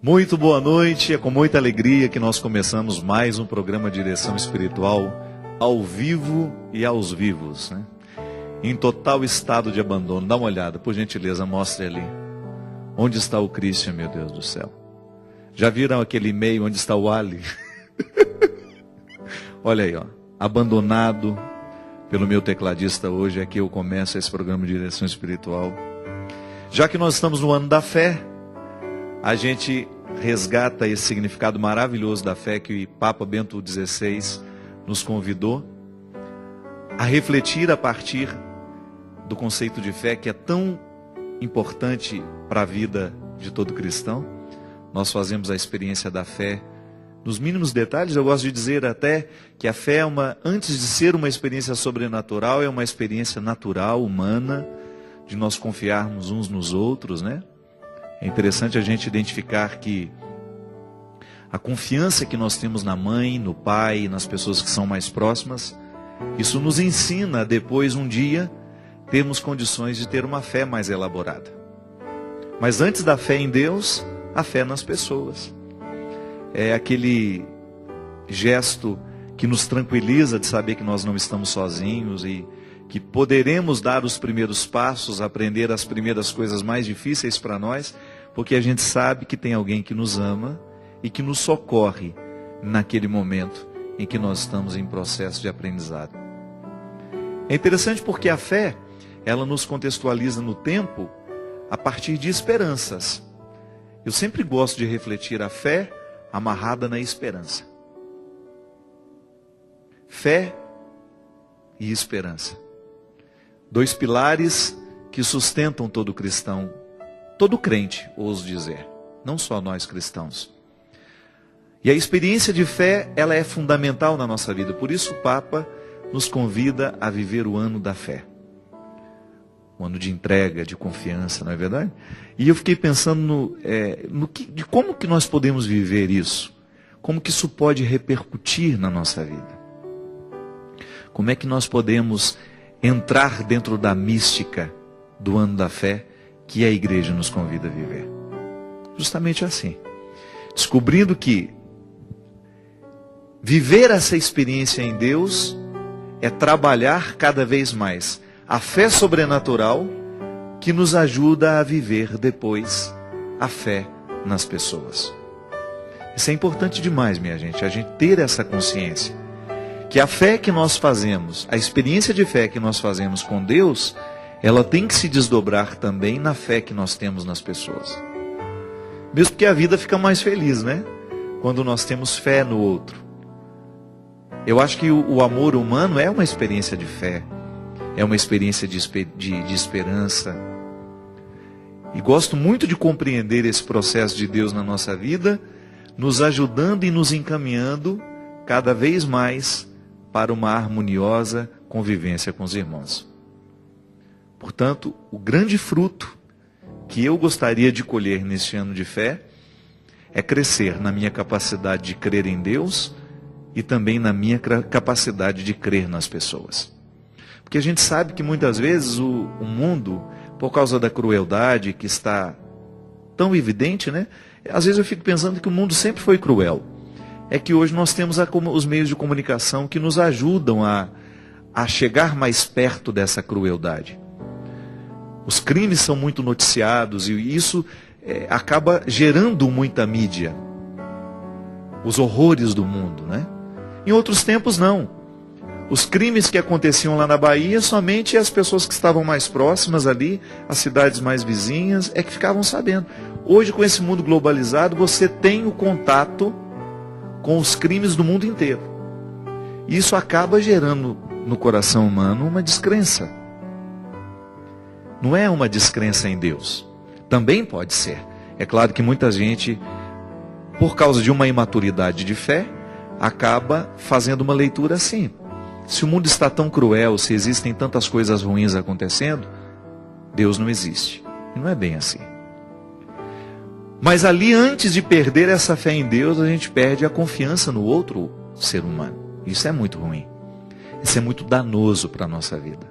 Muito boa noite, é com muita alegria que nós começamos mais um programa de direção espiritual ao vivo e aos vivos, né? Em total estado de abandono. Dá uma olhada, por gentileza, mostre ali. Onde está o Christian, meu Deus do céu? Já viram aquele e-mail onde está o Ali? Olha aí, ó, abandonado pelo meu tecladista hoje, é que eu começo esse programa de direção espiritual. Já que nós estamos no ano da fé, a gente resgata esse significado maravilhoso da fé que o Papa Bento XVI nos convidou a refletir a partir do conceito de fé que é tão importante para a vida de todo cristão. Nós fazemos a experiência da fé nos mínimos detalhes. Eu gosto de dizer até que a fé antes de ser uma experiência sobrenatural, é uma experiência natural, humana, de nós confiarmos uns nos outros, né? É interessante a gente identificar que a confiança que nós temos na mãe, no pai, nas pessoas que são mais próximas, isso nos ensina depois, um dia, termos condições de ter uma fé mais elaborada. Mas antes da fé em Deus, a fé nas pessoas. É aquele gesto que nos tranquiliza de saber que nós não estamos sozinhos e que poderemos dar os primeiros passos, aprender as primeiras coisas mais difíceis para nós, porque a gente sabe que tem alguém que nos ama e que nos socorre naquele momento em que nós estamos em processo de aprendizado. É interessante porque a fé, ela nos contextualiza no tempo a partir de esperanças. Eu sempre gosto de refletir a fé amarrada na esperança. Fé e esperança. Dois pilares que sustentam todo cristão, todo crente, ouso dizer, não só nós cristãos. E a experiência de fé, ela é fundamental na nossa vida. Por isso o Papa nos convida a viver o ano da fé. Um ano de entrega, de confiança, não é verdade? E eu fiquei pensando de como que nós podemos viver isso. Como que isso pode repercutir na nossa vida. Como é que nós podemos entrar dentro da mística do ano da fé que a igreja nos convida a viver. Justamente assim. Descobrindo que viver essa experiência em Deus é trabalhar cada vez mais a fé sobrenatural que nos ajuda a viver depois a fé nas pessoas. Isso é importante demais, minha gente, a gente ter essa consciência. Que a fé que nós fazemos, a experiência de fé que nós fazemos com Deus, ela tem que se desdobrar também na fé que nós temos nas pessoas. Mesmo porque a vida fica mais feliz, né? Quando nós temos fé no outro. Eu acho que o amor humano é uma experiência de fé, é uma experiência de esperança. E gosto muito de compreender esse processo de Deus na nossa vida, nos ajudando e nos encaminhando cada vez mais para uma harmoniosa convivência com os irmãos. Portanto, o grande fruto que eu gostaria de colher neste ano de fé é crescer na minha capacidade de crer em Deus e também na minha capacidade de crer nas pessoas. Porque a gente sabe que muitas vezes o mundo, por causa da crueldade que está tão evidente, né? Às vezes eu fico pensando que o mundo sempre foi cruel. É que hoje nós temos os meios de comunicação que nos ajudam a chegar mais perto dessa crueldade. Os crimes são muito noticiados e isso acaba gerando muita mídia. Os horrores do mundo, né? Em outros tempos não. Os crimes que aconteciam lá na Bahia, somente as pessoas que estavam mais próximas ali, as cidades mais vizinhas, é que ficavam sabendo. Hoje, com esse mundo globalizado, você tem o contato com os crimes do mundo inteiro. Isso acaba gerando no coração humano uma descrença. Não é uma descrença em Deus. Também pode ser. É claro que muita gente, por causa de uma imaturidade de fé, acaba fazendo uma leitura assim. Se o mundo está tão cruel, se existem tantas coisas ruins acontecendo, Deus não existe. E não é bem assim. Mas ali, antes de perder essa fé em Deus, a gente perde a confiança no outro ser humano. Isso é muito ruim. Isso é muito danoso para a nossa vida.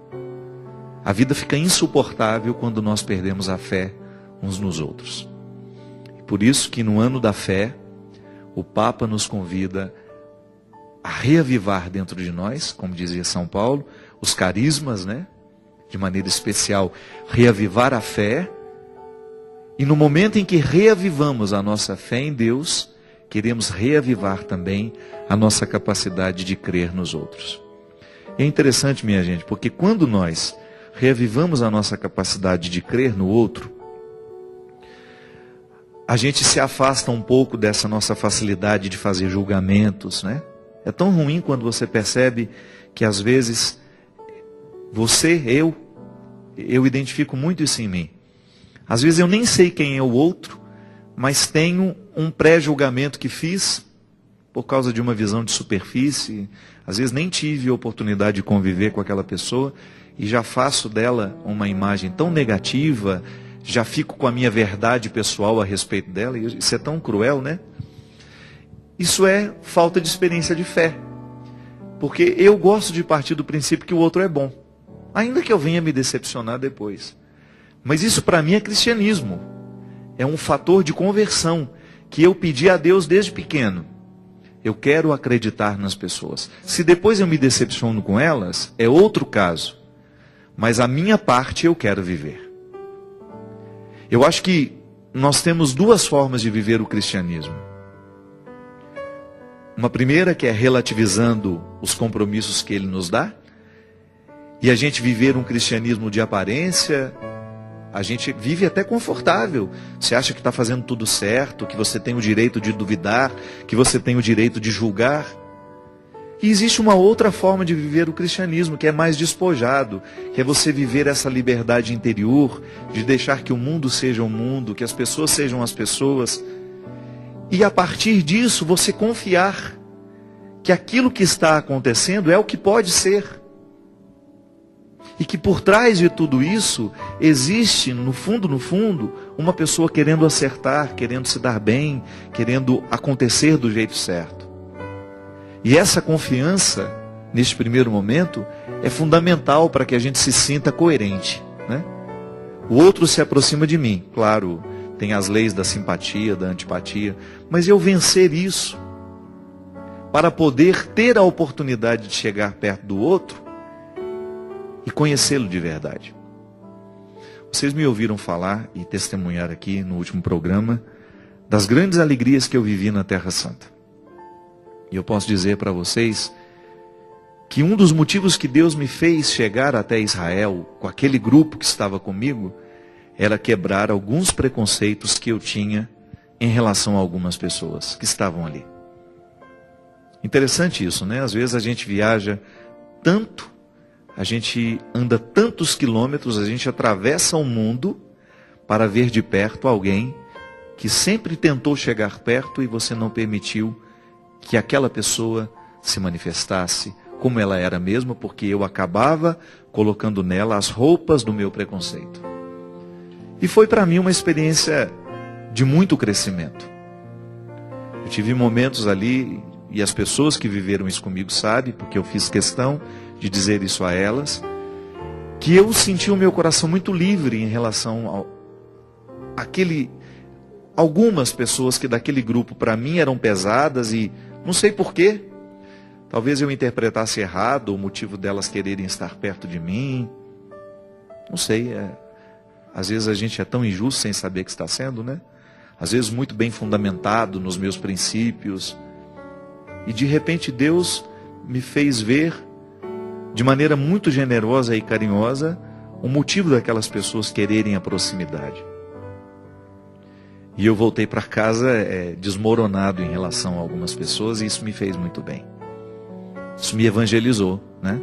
A vida fica insuportável quando nós perdemos a fé uns nos outros. por isso que no ano da fé, o Papa nos convida a reavivar dentro de nós, como dizia São Paulo, os carismas, né? De maneira especial, reavivar a fé. E no momento em que reavivamos a nossa fé em Deus, queremos reavivar também a nossa capacidade de crer nos outros. E é interessante, minha gente, porque quando nós reavivamos a nossa capacidade de crer no outro, a gente se afasta um pouco dessa nossa facilidade de fazer julgamentos, né? É tão ruim quando você percebe que às vezes eu identifico muito isso em mim. Às vezes eu nem sei quem é o outro, mas tenho um pré-julgamento que fiz por causa de uma visão de superfície. Às vezes nem tive a oportunidade de conviver com aquela pessoa e já faço dela uma imagem tão negativa, já fico com a minha verdade pessoal a respeito dela. E isso é tão cruel, né? Isso é falta de experiência de fé. Porque eu gosto de partir do princípio que o outro é bom, ainda que eu venha me decepcionar depois. Mas isso para mim é cristianismo. É um fator de conversão que eu pedi a Deus desde pequeno. Eu quero acreditar nas pessoas. Se depois eu me decepciono com elas, é outro caso. Mas a minha parte eu quero viver. Eu acho que nós temos duas formas de viver o cristianismo. Uma primeira que é relativizando os compromissos que ele nos dá. E a gente viver um cristianismo de aparência, a gente vive até confortável. Você acha que está fazendo tudo certo, que você tem o direito de duvidar, que você tem o direito de julgar. E existe uma outra forma de viver o cristianismo, que é mais despojado, que é você viver essa liberdade interior, de deixar que o mundo seja o mundo, que as pessoas sejam as pessoas. E a partir disso você confiar que aquilo que está acontecendo é o que pode ser. E que por trás de tudo isso, existe, no fundo, uma pessoa querendo acertar, querendo se dar bem, querendo acontecer do jeito certo. E essa confiança, neste primeiro momento, é fundamental para que a gente se sinta coerente, né? O outro se aproxima de mim, claro, tem as leis da simpatia, da antipatia, mas eu vencer isso, para poder ter a oportunidade de chegar perto do outro, e conhecê-lo de verdade. Vocês me ouviram falar e testemunhar aqui no último programa das grandes alegrias que eu vivi na Terra Santa. E eu posso dizer para vocês que um dos motivos que Deus me fez chegar até Israel com aquele grupo que estava comigo era quebrar alguns preconceitos que eu tinha em relação a algumas pessoas que estavam ali. Interessante isso, né? Às vezes a gente viaja tanto, a gente anda tantos quilômetros, a gente atravessa o mundo para ver de perto alguém que sempre tentou chegar perto e você não permitiu que aquela pessoa se manifestasse como ela era mesmo, porque eu acabava colocando nela as roupas do meu preconceito. E foi para mim uma experiência de muito crescimento. Eu tive momentos ali, e as pessoas que viveram isso comigo sabem, porque eu fiz questão de dizer isso a elas, que eu senti o meu coração muito livre em relação algumas pessoas que daquele grupo para mim eram pesadas e não sei porquê, talvez eu interpretasse errado o motivo delas quererem estar perto de mim, não sei, às vezes a gente é tão injusto sem saber que está sendo, né? Às vezes muito bem fundamentado nos meus princípios, e de repente Deus me fez ver de maneira muito generosa e carinhosa o motivo daquelas pessoas quererem a proximidade. E eu voltei para casa desmoronado em relação a algumas pessoas, e isso me fez muito bem. Isso me evangelizou, né?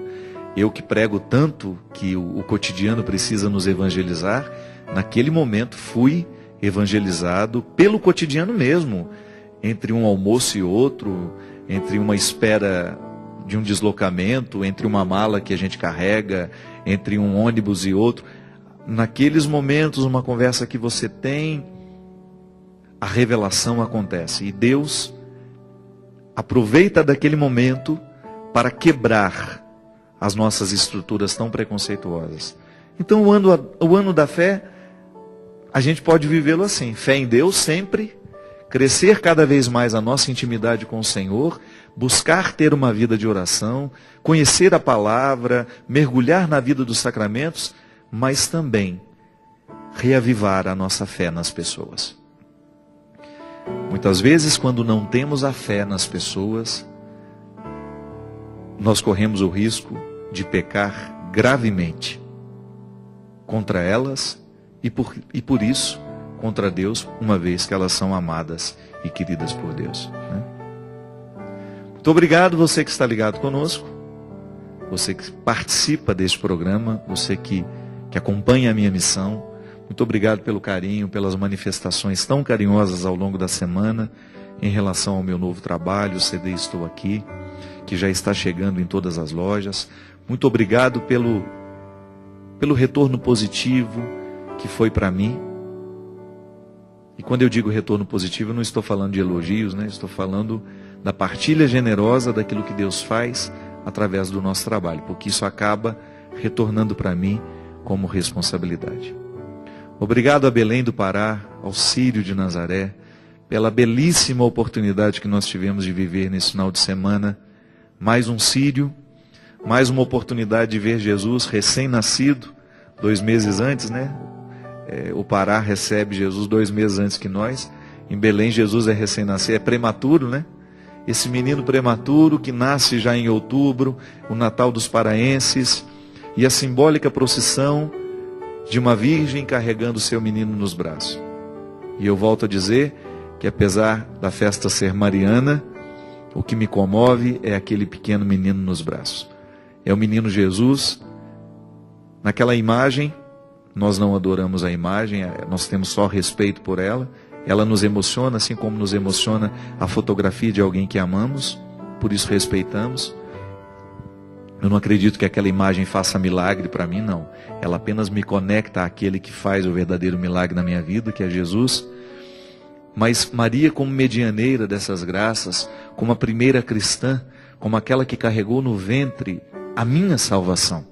Eu que prego tanto que o cotidiano precisa nos evangelizar, naquele momento fui evangelizado pelo cotidiano mesmo, entre um almoço e outro, entre uma espera de um deslocamento, entre uma mala que a gente carrega, entre um ônibus e outro. Naqueles momentos, uma conversa que você tem, a revelação acontece. E Deus aproveita daquele momento para quebrar as nossas estruturas tão preconceituosas. Então o ano da fé, a gente pode vivê-lo assim. Fé em Deus sempre, crescer cada vez mais a nossa intimidade com o Senhor, buscar ter uma vida de oração, conhecer a palavra, mergulhar na vida dos sacramentos, mas também reavivar a nossa fé nas pessoas. Muitas vezes, quando não temos a fé nas pessoas, nós corremos o risco de pecar gravemente contra elas e por isso contra Deus, uma vez que elas são amadas e queridas por Deus, né? Muito obrigado você que está ligado conosco, você que participa deste programa, você que acompanha a minha missão. Muito obrigado pelo carinho, pelas manifestações tão carinhosas ao longo da semana em relação ao meu novo trabalho, o CD Estou Aqui, que já está chegando em todas as lojas. Muito obrigado pelo retorno positivo que foi para mim. E quando eu digo retorno positivo, eu não estou falando de elogios, né? Estou falando da partilha generosa daquilo que Deus faz através do nosso trabalho, porque isso acaba retornando para mim como responsabilidade. Obrigado a Belém do Pará, ao Círio de Nazaré, pela belíssima oportunidade que nós tivemos de viver nesse final de semana. Mais um Círio, mais uma oportunidade de ver Jesus recém-nascido, 2 meses antes, né? O Pará recebe Jesus 2 meses antes que nós. Em Belém, Jesus é recém-nascido, é prematuro, né? Esse menino prematuro que nasce já em outubro, o Natal dos paraenses, e a simbólica procissão de uma virgem carregando seu menino nos braços. E eu volto a dizer que, apesar da festa ser mariana, o que me comove é aquele pequeno menino nos braços. É o menino Jesus. Naquela imagem, nós não adoramos a imagem, nós temos só respeito por ela. Ela nos emociona, assim como nos emociona a fotografia de alguém que amamos, por isso respeitamos. Eu não acredito que aquela imagem faça milagre para mim, não. Ela apenas me conecta àquele que faz o verdadeiro milagre na minha vida, que é Jesus. Mas Maria, como medianeira dessas graças, como a primeira cristã, como aquela que carregou no ventre a minha salvação.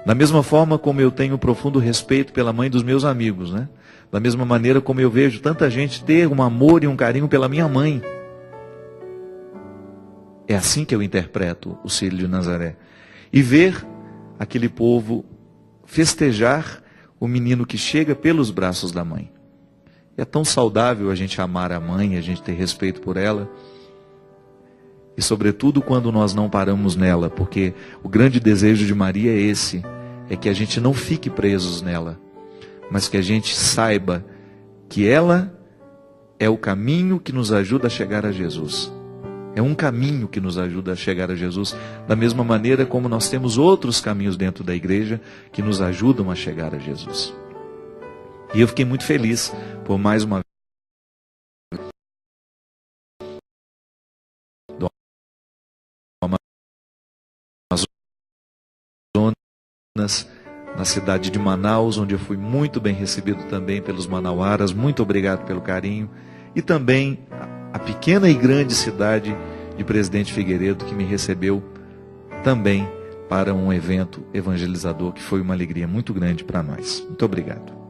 Da mesma forma como eu tenho profundo respeito pela mãe dos meus amigos, né? Da mesma maneira como eu vejo tanta gente ter um amor e um carinho pela minha mãe. É assim que eu interpreto o Círio de Nazaré. E ver aquele povo festejar o menino que chega pelos braços da mãe. É tão saudável a gente amar a mãe, a gente ter respeito por ela. E sobretudo quando nós não paramos nela, porque o grande desejo de Maria é esse, é que a gente não fique presos nela, mas que a gente saiba que ela é o caminho que nos ajuda a chegar a Jesus. É um caminho que nos ajuda a chegar a Jesus, da mesma maneira como nós temos outros caminhos dentro da igreja que nos ajudam a chegar a Jesus. E eu fiquei muito feliz por mais uma vez na cidade de Manaus, onde eu fui muito bem recebido também pelos manauaras. Muito obrigado pelo carinho. E também a pequena e grande cidade de Presidente Figueiredo, que me recebeu também para um evento evangelizador, que foi uma alegria muito grande para nós. Muito obrigado.